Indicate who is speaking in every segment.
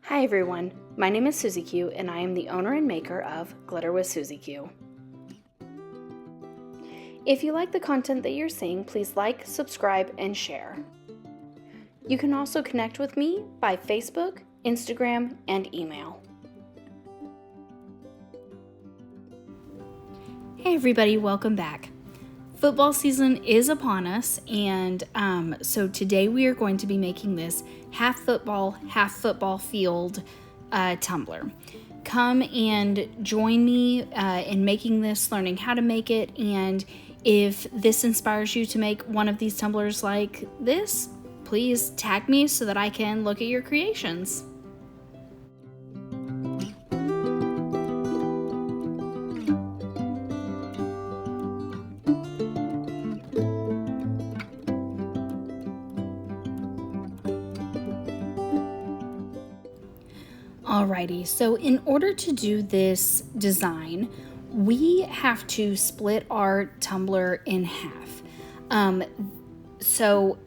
Speaker 1: Hi everyone, my name is Susie Q and I am the owner and maker of Glitter with Susie Q. If you like the content that you're seeing, please like, subscribe, and share. You can also connect with me by Facebook, Instagram, and email. Hey everybody, welcome back. Football season is upon us, and so today we are going to be making this half football field tumbler. Come and join me in making this, learning how to make it, and if this inspires you to make one of these tumblers like this, please tag me so that I can look at your creations. Alrighty, so in order to do this design, we have to split our tumbler in half. So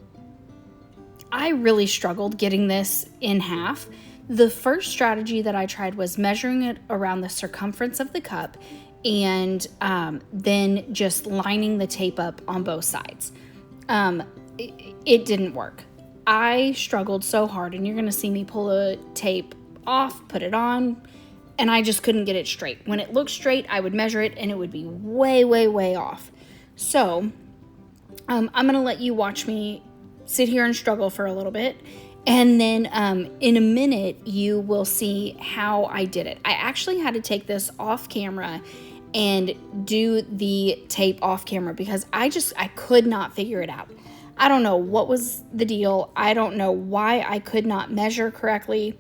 Speaker 1: I really struggled getting this in half. The first strategy that I tried was measuring it around the circumference of the cup and then just lining the tape up on both sides. It didn't work. I struggled so hard, and you're going to see me pull the tape off, put it on, and I just couldn't get it straight. When it looked straight, I would measure it and it would be way off. So I'm gonna let you watch me sit here and struggle for a little bit, and then in a minute you will see how I did it. I actually had to take this off camera and do the tape off camera because I could not figure it out. I don't know what was the deal. I don't know why I could not measure correctly.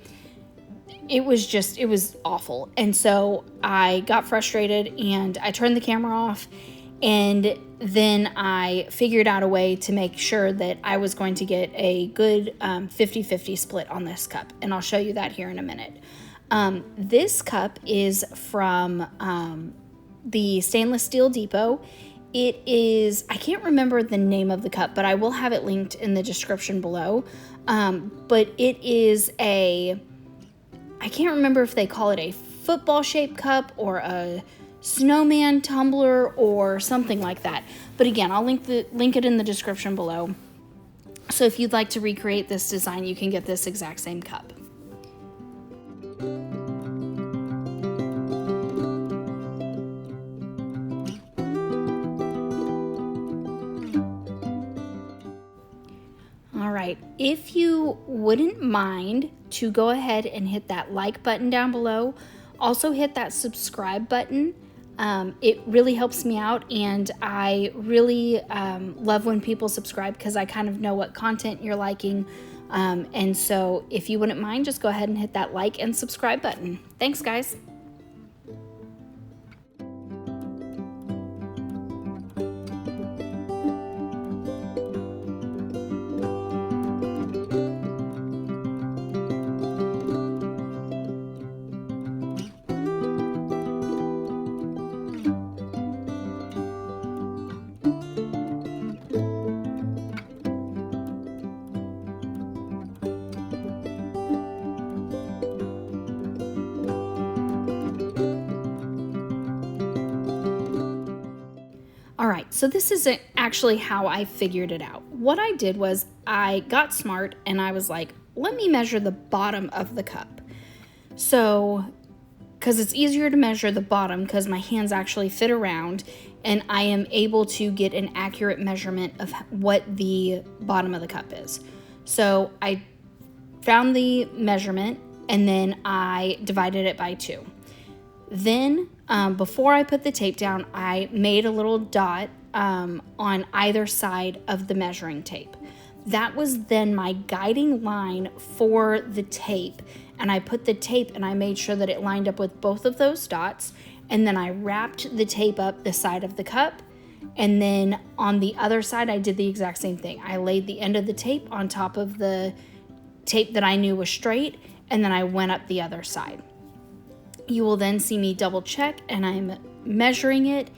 Speaker 1: It was awful. And so I got frustrated and I turned the camera off, and then I figured out a way to make sure that I was going to get a good 50-50 split on this cup. And I'll show you that here in a minute. This cup is from the Stainless Steel Depot. It is, I can't remember the name of the cup, but I will have it linked in the description below. But it is I can't remember if they call it a football shaped cup or a snowman tumbler or something like that. But again, I'll link it in the description below. So if you'd like to recreate this design, you can get this exact same cup. All right, if you wouldn't mind to go ahead and hit that like button down below, also hit that subscribe button. It really helps me out, and I really love when people subscribe because I kind of know what content you're liking. And so if you wouldn't mind, just go ahead and hit that like and subscribe button. Thanks, guys. All right, so this isn't actually how I figured it out. What I did was I got smart and I was like, let me measure the bottom of the cup. So, because it's easier to measure the bottom because my hands actually fit around and I am able to get an accurate measurement of what the bottom of the cup is. So I found the measurement and then I divided it by 2. Then, before I put the tape down, I made a little dot on either side of the measuring tape. That was then my guiding line for the tape. And I put the tape and I made sure that it lined up with both of those dots. And then I wrapped the tape up the side of the cup. And then on the other side, I did the exact same thing. I laid the end of the tape on top of the tape that I knew was straight. And then I went up the other side. You will then see me double check and I'm measuring it,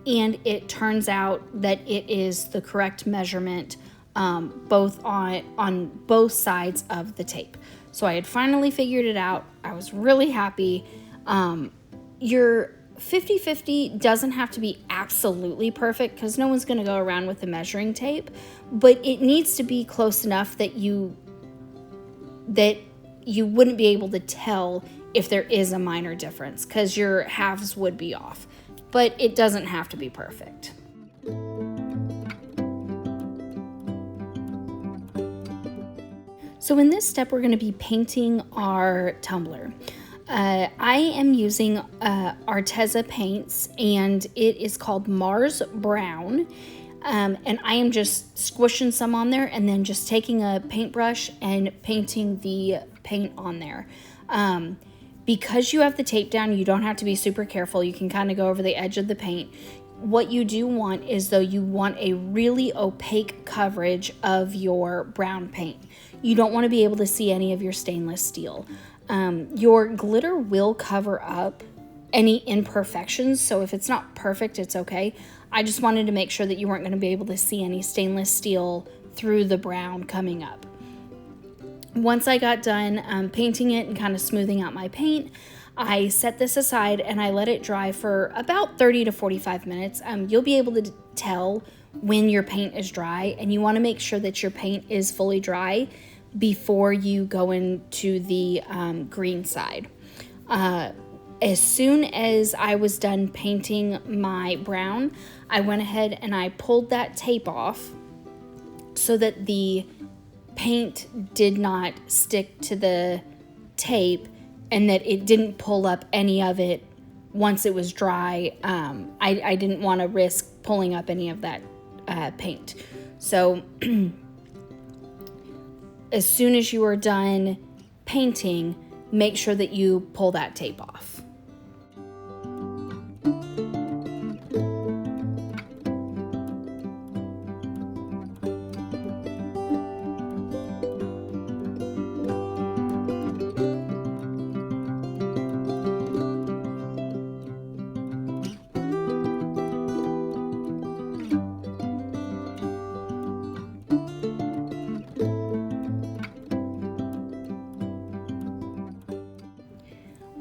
Speaker 1: and it turns out that it is the correct measurement both on both sides of the tape. So I had finally figured it out. I was really happy. Your 50-50 doesn't have to be absolutely perfect because no one's going to go around with the measuring tape, but it needs to be close enough that you wouldn't be able to tell if there is a minor difference because your halves would be off, but it doesn't have to be perfect. So in this step, we're going to be painting our tumbler. I am using Arteza paints, and it is called Mars Brown. And I am just squishing some on there and then just taking a paintbrush and painting the paint on there. Because you have the tape down, you don't have to be super careful. You can kind of go over the edge of the paint. What you do want is, though, you want a really opaque coverage of your brown paint. You don't want to be able to see any of your stainless steel. Your glitter will cover up any imperfections, so if it's not perfect, it's okay. I just wanted to make sure that you weren't going to be able to see any stainless steel through the brown coming up. Once I got done painting it and kind of smoothing out my paint, I set this aside and I let it dry for about 30 to 45 minutes. You'll be able to tell when your paint is dry, and you want to make sure that your paint is fully dry before you go into the green side. As soon as I was done painting my brown, I went ahead and I pulled that tape off so that the paint did not stick to the tape and that it didn't pull up any of it once it was dry. I didn't want to risk pulling up any of that paint. So as soon as you are done painting, make sure that you pull that tape off.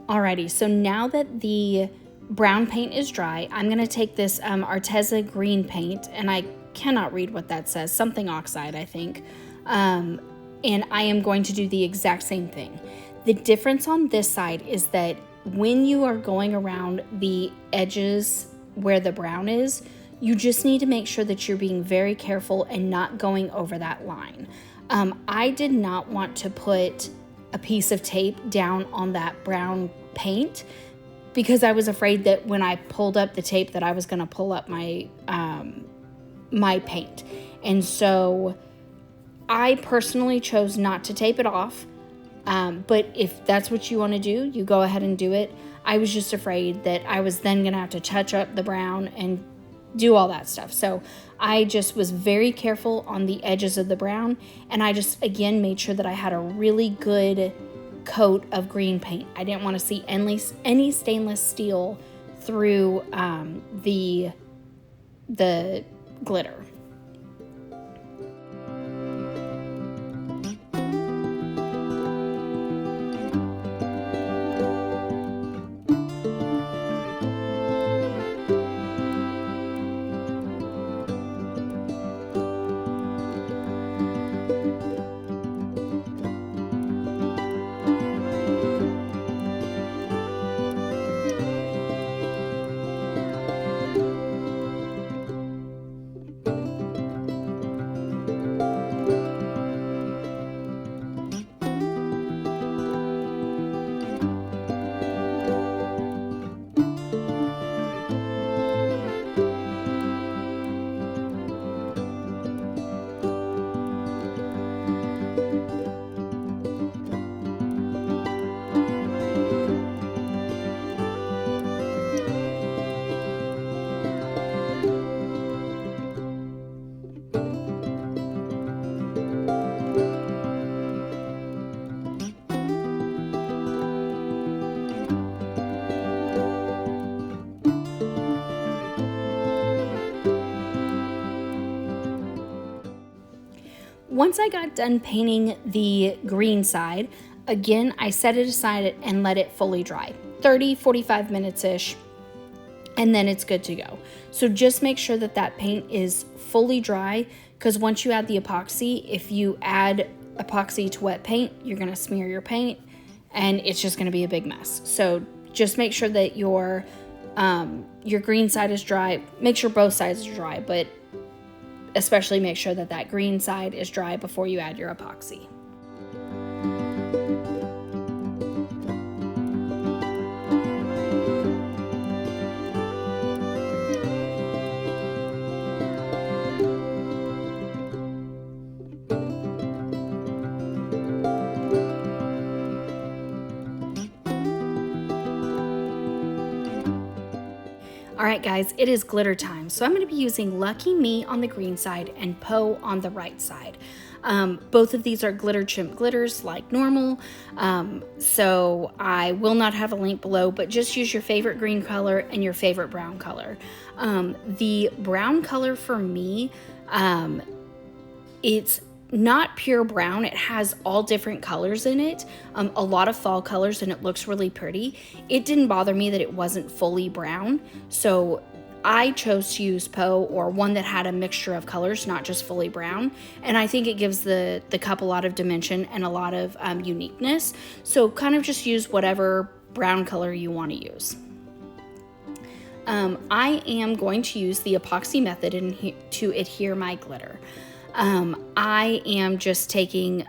Speaker 1: Alrighty, so now that the brown paint is dry, I'm going to take this Arteza green paint, and I cannot read what that says, something oxide, I think, and I am going to do the exact same thing. The difference on this side is that when you are going around the edges where the brown is, you just need to make sure that you're being very careful and not going over that line. I did not want to put a piece of tape down on that brown paint because I was afraid that when I pulled up the tape that I was going to pull up my my paint. And so I personally chose not to tape it off, but if that's what you want to do, you go ahead and do it. I was just afraid that I was then going to have to touch up the brown and do all that stuff. So I just was very careful on the edges of the brown, and I just again made sure that I had a really good coat of green paint. I didn't want to see any stainless steel through the glitter. once I got done painting the green side, again, I set it aside and let it fully dry, 30-45 minutes-ish, and then it's good to go. So just make sure that that paint is fully dry, because once you add the epoxy, if you add epoxy to wet paint, you're gonna smear your paint and it's just gonna be a big mess. So just make sure that your green side is dry. Make sure both sides are dry, but especially make sure that that green side is dry before you add your epoxy. All right, guys, it is glitter time. So I'm going to be using Lucky Me on the green side and Poe on the right side. Both of these are glitter chimp glitters like normal. So I will not have a link below, but just use your favorite green color and your favorite brown color. The brown color for me, it's not pure brown. It has all different colors in it, a lot of fall colors, and it looks really pretty. It didn't bother me that it wasn't fully brown, so I chose to use Poe, or one that had a mixture of colors, not just fully brown, and I think it gives the cup a lot of dimension and a lot of uniqueness. So kind of just use whatever brown color you want to use. I am going to use the epoxy method to adhere my glitter. I am just taking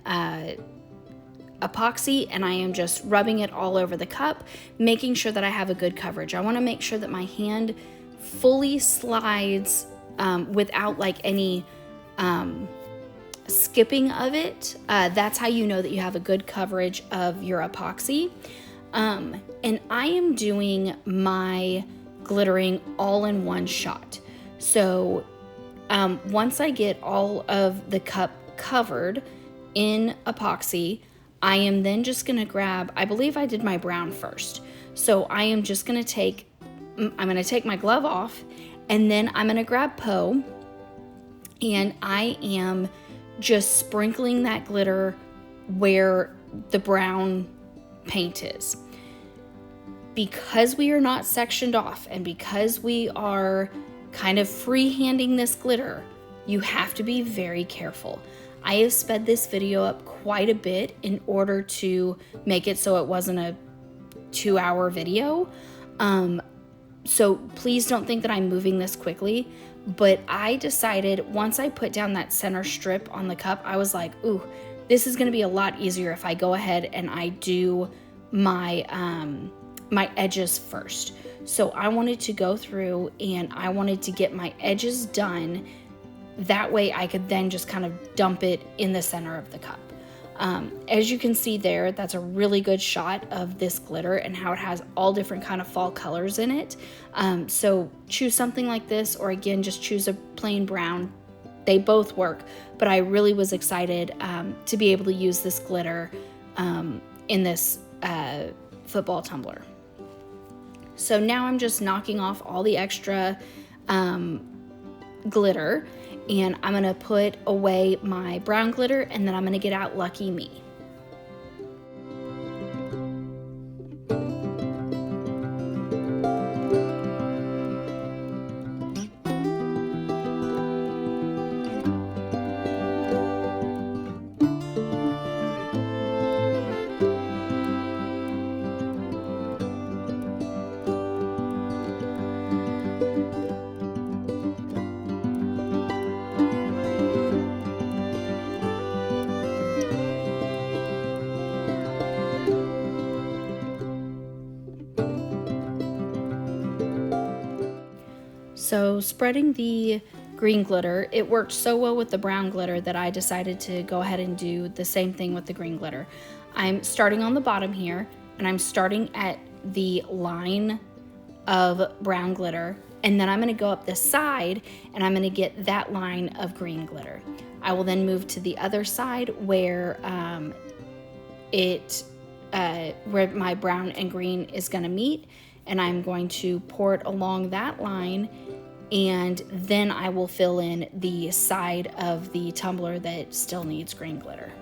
Speaker 1: epoxy and I am just rubbing it all over the cup, making sure that I have a good coverage. I want to make sure that my hand fully slides without like any skipping of it. That's how you know that you have a good coverage of your epoxy. And I am doing my glittering all in one shot. So once I get all of the cup covered in epoxy, I am then just going to grab, I believe I did my brown first. So I am just going to take my glove off, and then I'm going to grab Poe, and I am just sprinkling that glitter where the brown paint is. Because we are not sectioned off and because we are kind of free-handing this glitter, you have to be very careful. I have sped this video up quite a bit in order to make it so it wasn't a 2-hour video. So please don't think that I'm moving this quickly, but I decided once I put down that center strip on the cup, I was like, ooh, this is gonna be a lot easier if I go ahead and I do my, my edges first. So I wanted to go through and I wanted to get my edges done. That way I could then just kind of dump it in the center of the cup. As you can see there, that's a really good shot of this glitter and how it has all different kind of fall colors in it. So choose something like this, or again, just choose a plain brown. They both work, but I really was excited to be able to use this glitter in this football tumbler. So now I'm just knocking off all the extra glitter, and I'm gonna put away my brown glitter, and then I'm gonna get out Lucky Me. So spreading the green glitter, it worked so well with the brown glitter that I decided to go ahead and do the same thing with the green glitter. I'm starting on the bottom here, and I'm starting at the line of brown glitter, and then I'm going to go up the side and I'm going to get that line of green glitter. I will then move to the other side where where my brown and green is going to meet, and I'm going to pour it along that line and then I will fill in the side of the tumbler that still needs green glitter.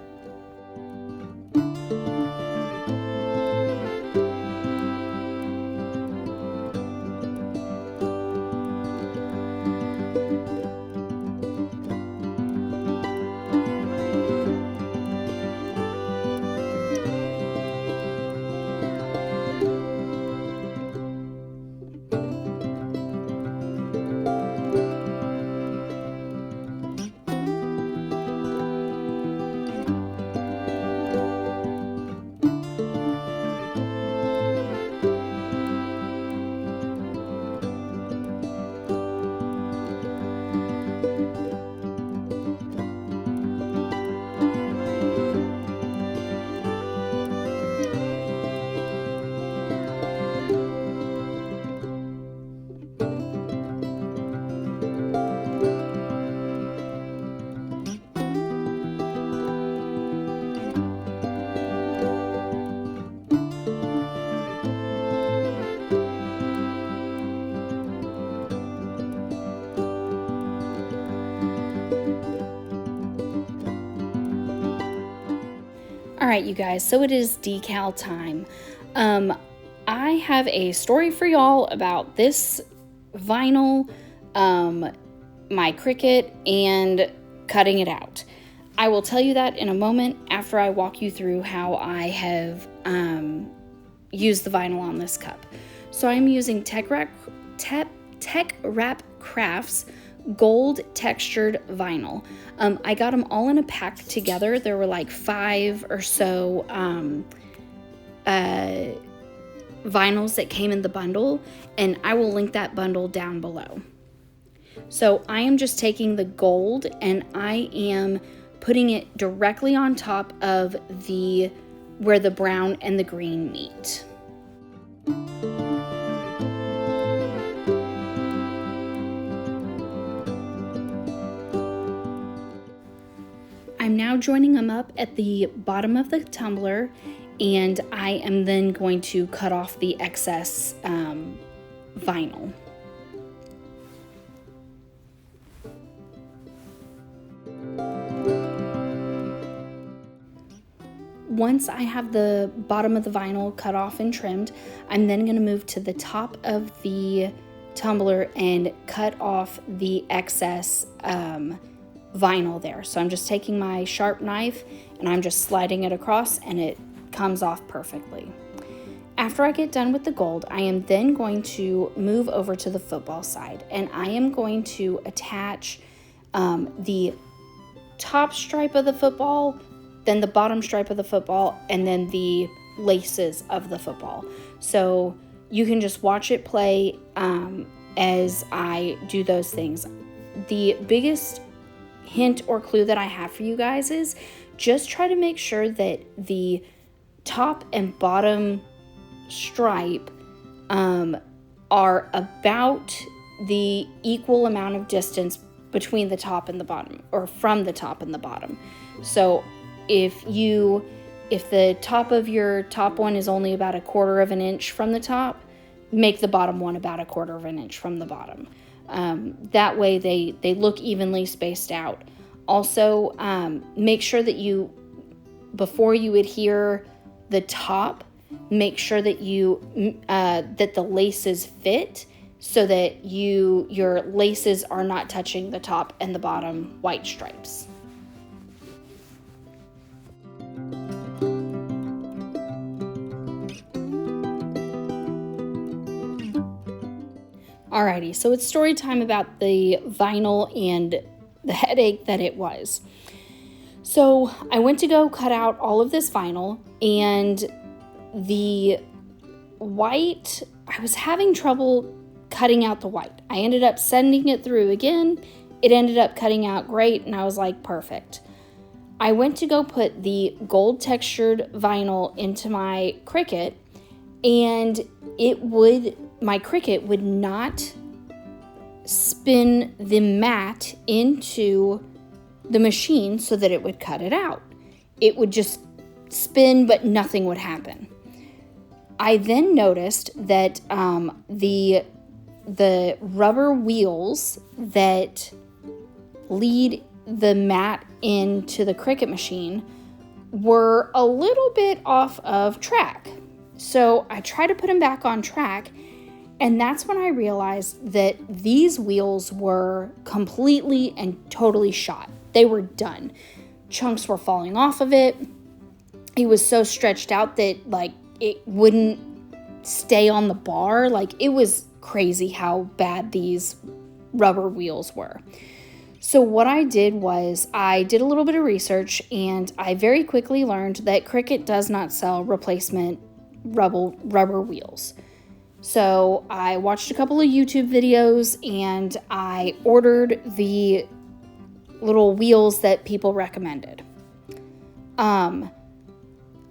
Speaker 1: All right, you guys, so it is decal time. I have a story for y'all about this vinyl, my Cricut, and cutting it out. I will tell you that in a moment after I walk you through how I have used the vinyl on this cup. So I'm using Tech Wrap Crafts gold textured vinyl. I got them all in a pack together. There were like 5 or so vinyls that came in the bundle, and I will link that bundle down below. So I am just taking the gold and I am putting it directly on top of where the brown and the green meet. I'm now joining them up at the bottom of the tumbler, and I am then going to cut off the excess vinyl. Once I have the bottom of the vinyl cut off and trimmed, I'm then going to move to the top of the tumbler and cut off the excess vinyl there. So I'm just taking my sharp knife and I'm just sliding it across, and it comes off perfectly. After I get done with the gold, I am then going to move over to the football side, and I am going to attach the top stripe of the football, then the bottom stripe of the football, and then the laces of the football. So you can just watch it play as I do those things. The biggest hint or clue that I have for you guys is just try to make sure that the top and bottom stripe are about the equal amount of distance between the top and the bottom, or from the top and the bottom. So if the top of your top one is only about 1/4 of an inch from the top, make the bottom one about 1/4 of an inch from the bottom. That way they look evenly spaced out. Also, make sure that before you adhere the top, make sure that that the laces fit, so that your laces are not touching the top and the bottom white stripes. Alrighty, so it's story time about the vinyl and the headache that it was. So I went to go cut out all of this vinyl, and the white, I was having trouble cutting out the white. I ended up sending it through again. It ended up cutting out great, and I was like, perfect. I went to go put the gold textured vinyl into my Cricut, and my Cricut would not spin the mat into the machine so that it would cut it out. It would just spin, but nothing would happen. I then noticed that the the rubber wheels that lead the mat into the Cricut machine were a little bit off of track. So I tried to put them back on track, and that's when I realized that these wheels were completely and totally shot. They were done. Chunks were falling off of it. It was so stretched out that like it wouldn't stay on the bar. Like, it was crazy how bad these rubber wheels were. So what I did was I did a little bit of research, and I very quickly learned that Cricut does not sell replacement rubber wheels. So I watched a couple of YouTube videos, and I ordered the little wheels that people recommended.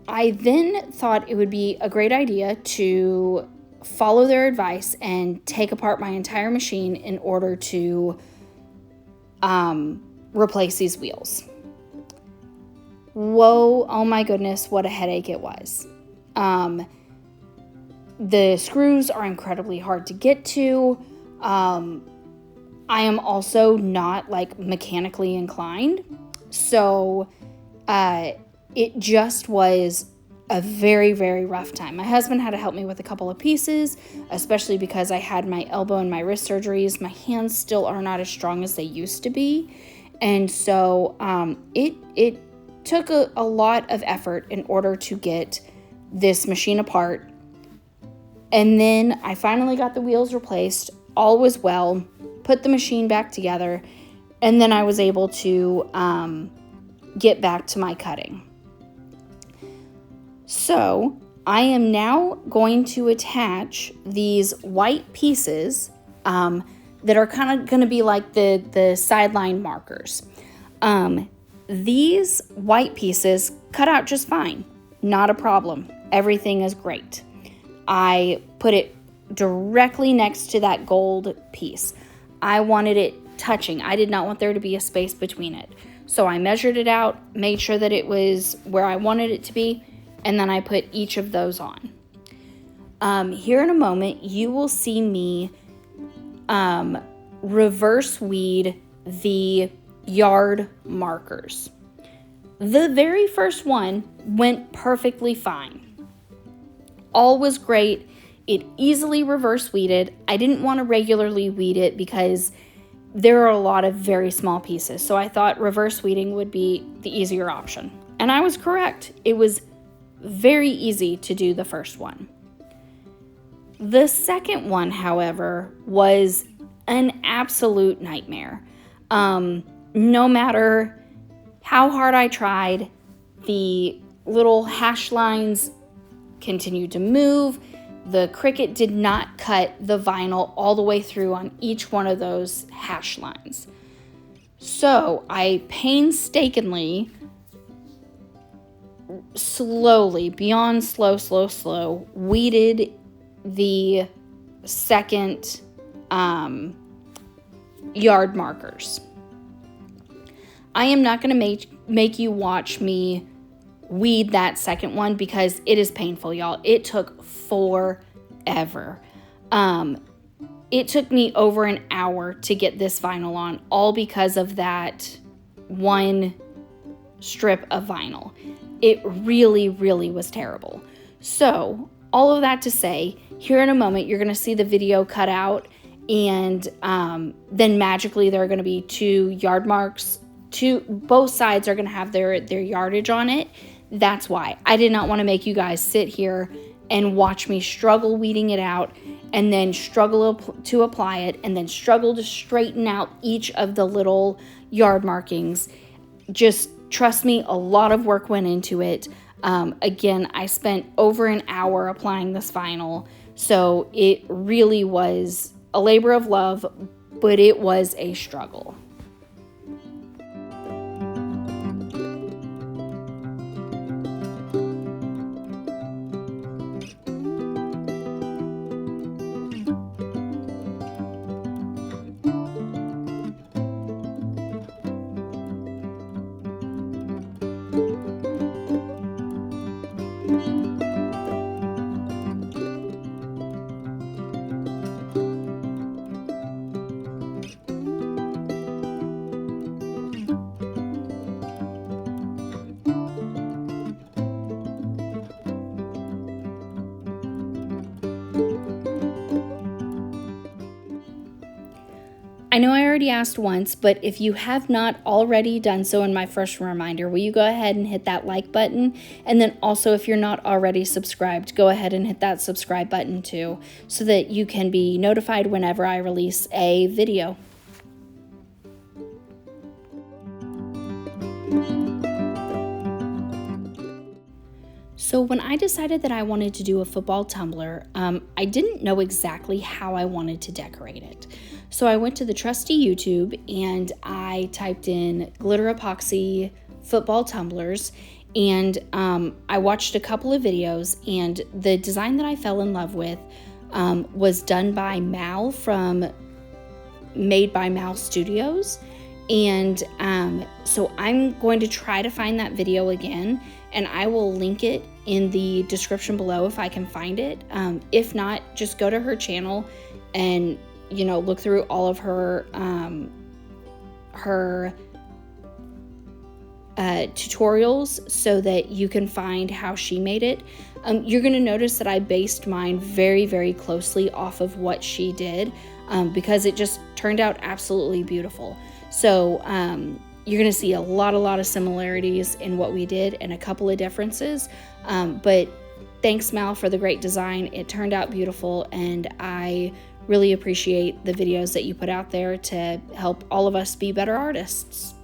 Speaker 1: I then thought it would be a great idea to follow their advice and take apart my entire machine in order to replace these wheels. Whoa, oh my goodness, what a headache it was. The screws are incredibly hard to get to. I am also not like mechanically inclined, so it just was a very, very rough time. My husband had to help me with a couple of pieces, especially because I had my elbow and my wrist surgeries. My hands still are not as strong as they used to be. And so it took a lot of effort in order to get this machine apart. And then I finally got the wheels replaced. All was well. Put the machine back together. And then I was able to get back to my cutting. So I am now going to attach these white pieces that are kind of going to be like the sideline markers. These white pieces cut out just fine. Not a problem. Everything is great. I put it directly next to that gold piece. I wanted it touching. I did not want there to be a space between it. So I measured it out, made sure that it was where I wanted it to be, and then I put each of those on. Here in a moment, you will see me reverse weed the yard markers. The very first one went perfectly fine. All was great. It easily reverse weeded. I didn't want to regularly weed it because there are a lot of very small pieces. So I thought reverse weeding would be the easier option. And I was correct. It was very easy to do the first one. The second one, however, was an absolute nightmare. No matter how hard I tried, the little hash lines continued to move. The Cricut did not cut the vinyl all the way through on each one of those hash lines. So I painstakingly, slowly, beyond slow, weeded the second yard markers. I am not going to make you watch me weed that second one because it is painful, y'all. It took forever. It took me over an hour to get this vinyl on, all because of that one strip of vinyl. It really, really was terrible. So, all of that to say, here in a moment, you're going to see the video cut out, and then magically there are going to be 2 yard marks. Both sides are going to have their yardage on it. That's why. I did not want to make you guys sit here and watch me struggle weeding it out, and then struggle to apply it, and then struggle to straighten out each of the little yard markings. Just trust me, a lot of work went into it. Again, I spent over an hour applying this vinyl, so it really was a labor of love, but it was a struggle. I know I already asked once, but if you have not already done so in my first reminder, will you go ahead and hit that like button? And then also, if you're not already subscribed, go ahead and hit that subscribe button too, so that you can be notified whenever I release a video. So when I decided that I wanted to do a football tumbler, I didn't know exactly how I wanted to decorate it. So I went to the trusty YouTube and I typed in glitter epoxy football tumblers, and I watched a couple of videos, and the design that I fell in love with was done by Mal from Made by Mal Studios. And so I'm going to try to find that video again, and I will link it in the description below if I can find it. If not, just go to her channel and, you know, look through all of her tutorials so that you can find how she made it. You're going to notice that I based mine very, very closely off of what she did, because it just turned out absolutely beautiful. So you're going to see a lot of similarities in what we did and a couple of differences. But thanks, Mal, for the great design. It turned out beautiful, and I really appreciate the videos that you put out there to help all of us be better artists.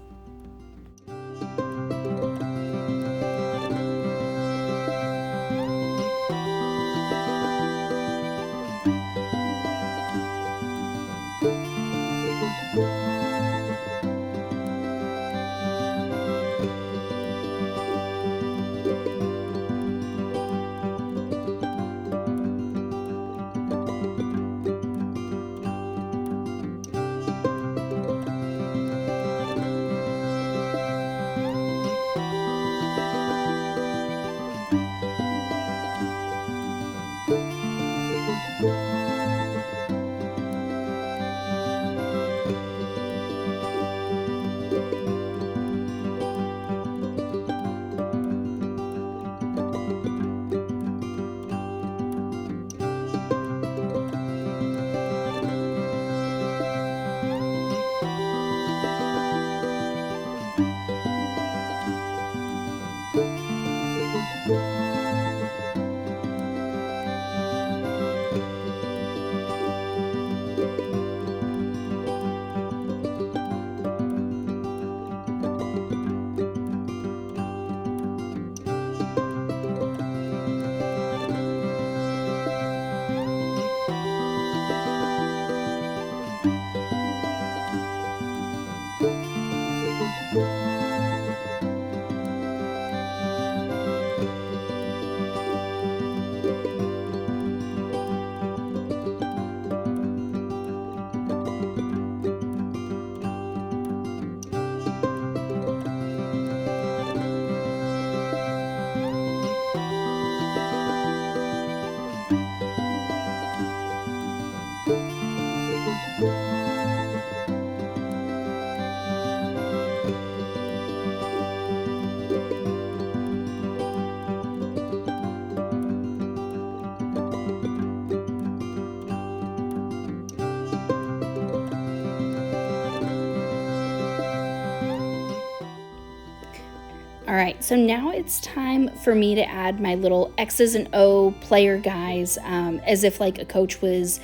Speaker 1: All right, so now it's time for me to add my little X's and O player guys, as if like a coach was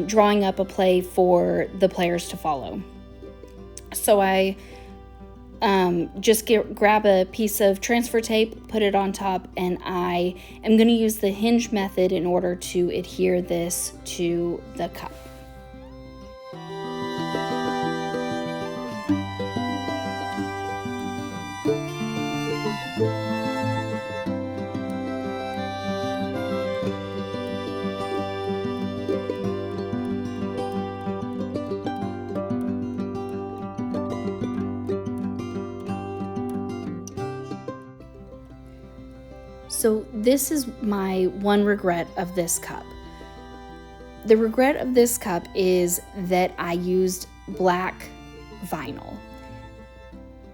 Speaker 1: drawing up a play for the players to follow. So I just grab a piece of transfer tape, put it on top, and I am going to use the hinge method in order to adhere this to the cup. So this is my one regret of this cup. The regret of this cup is that I used black vinyl.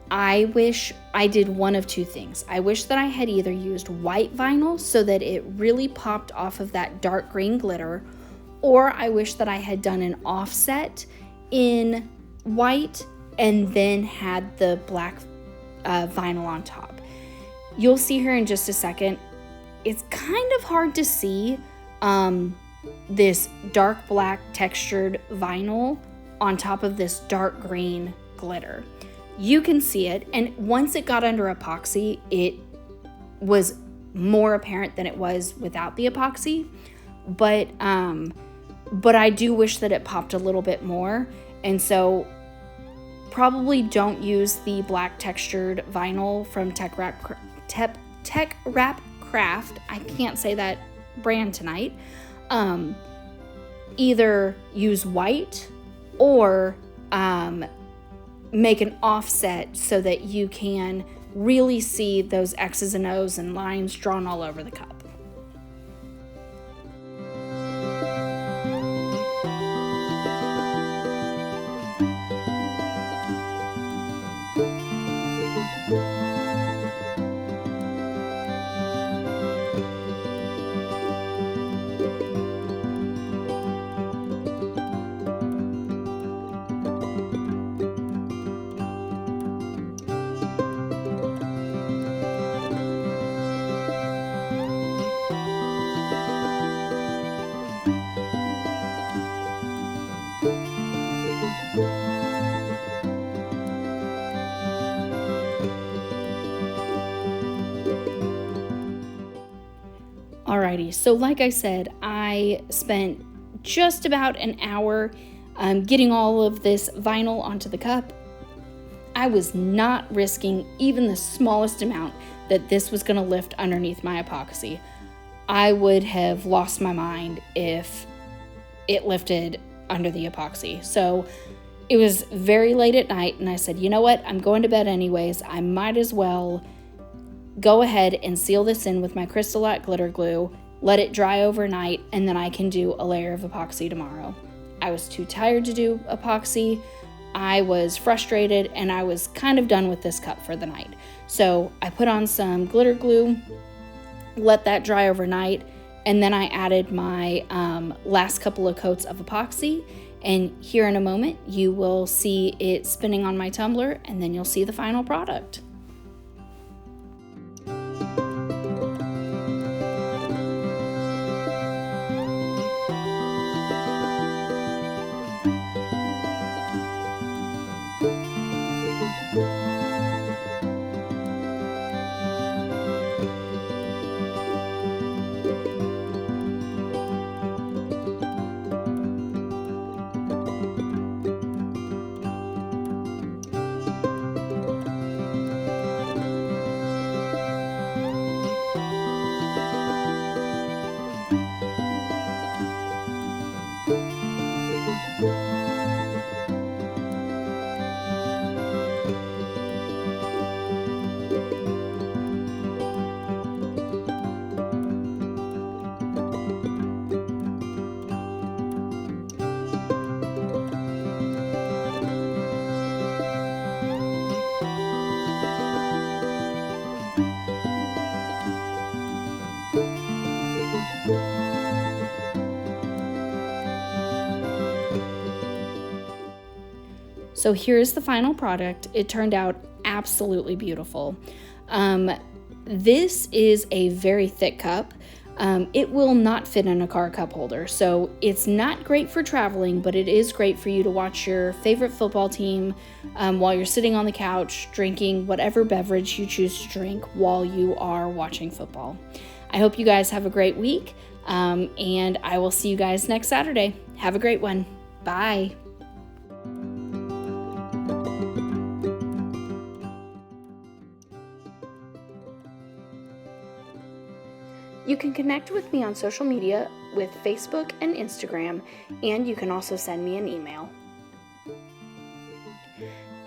Speaker 1: I wish I did one of two things. I wish that I had either used white vinyl so that it really popped off of that dark green glitter, or I wish that I had done an offset in white and then had the black vinyl on top. You'll see here in just a second. It's kind of hard to see this dark black textured vinyl on top of this dark green glitter. You can see it, and once it got under epoxy, it was more apparent than it was without the epoxy, but I do wish that it popped a little bit more, and so probably don't use the black textured vinyl from Tech Wrap Craft. I can't say that brand tonight. Either use white or make an offset so that you can really see those X's and O's and lines drawn all over the cup. Alrighty, so like I said, I spent just about an hour getting all of this vinyl onto the cup. I was not risking even the smallest amount that this was going to lift underneath my epoxy. I would have lost my mind if it lifted under the epoxy. So it was very late at night, and I said, you know what, I'm going to bed anyways. I might as well go ahead and seal this in with my CrystaLac glitter glue, let it dry overnight, and then I can do a layer of epoxy tomorrow. I was too tired to do epoxy. I was frustrated, and I was kind of done with this cup for the night. So I put on some glitter glue, let that dry overnight, and then I added my last couple of coats of epoxy. And here in a moment, you will see it spinning on my tumbler, and then you'll see the final product. So here's the final product. It turned out absolutely beautiful. This is a very thick cup. It will not fit in a car cup holder, so it's not great for traveling, but it is great for you to watch your favorite football team while you're sitting on the couch drinking whatever beverage you choose to drink while you are watching football. I hope you guys have a great week, and I will see you guys next Saturday. Have a great one. Bye. You can connect with me on social media with Facebook and Instagram, and you can also send me an email.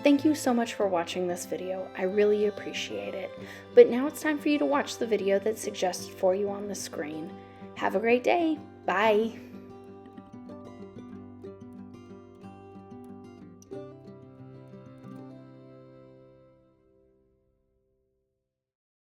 Speaker 1: Thank you so much for watching this video. I really appreciate it. But now it's time for you to watch the video that's suggested for you on the screen. Have a great day. Bye.